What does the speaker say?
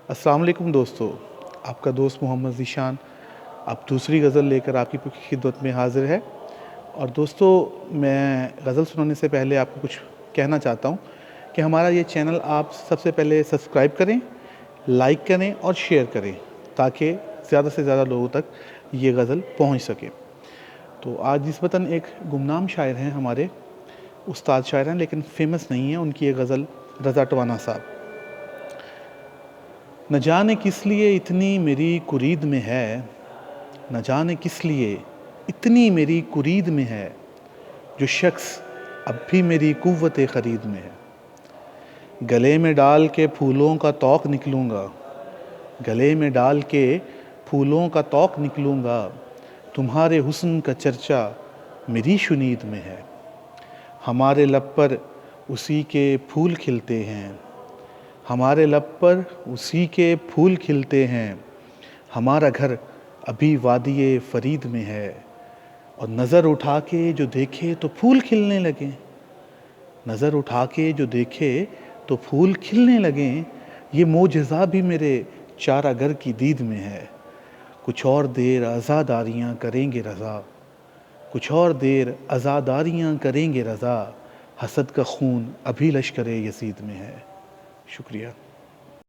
अस्सलाम वालेकुम दोस्तों, आपका दोस्त मोहम्मद ज़ीशान अब दूसरी गज़ल लेकर आपकी खिदमत में हाज़िर है। और दोस्तों, मैं गज़ल सुनाने से पहले आपको कुछ कहना चाहता हूँ कि हमारा ये चैनल आप सबसे पहले सब्सक्राइब करें, लाइक करें और शेयर करें ताकि ज़्यादा से ज़्यादा लोगों तक ये गज़ल पहुँच सके। तो आज निस्बतन एक गुमनाम शायर हैं, हमारे उस्ताद शायर हैं लेकिन फ़ेमस नहीं है। उनकी ये गज़ल रज़ा टवाना साहब। न जाने किस लिए इतनी मेरी कुरीद में है, न जाने किस लिए इतनी मेरी कुरीद में है, जो शख्स अब भी मेरी कुव्वत ख़रीद में है। गले में डाल के फूलों का तौक निकलूँगा, गले में डाल के फूलों का तौक निकलूँगा, तुम्हारे हुस्न का चर्चा मेरी शुनीद में है। हमारे लब पर उसी के फूल खिलते हैं, हमारे लब पर उसी के फूल खिलते हैं, हमारा घर अभी वादिये फ़रीद में है। और नज़र उठा के जो देखे तो फूल खिलने लगे, नज़र उठा के जो देखे तो फूल खिलने लगे, ये मोजज़ा भी मेरे चारागर की दीद में है। कुछ और देर आज़ादारियाँ करेंगे रज़ा, कुछ और देर आज़ादारियाँ करेंगे रज़ा, हसद का खून अभी लश्करे यज़ीद में है। शुक्रिया।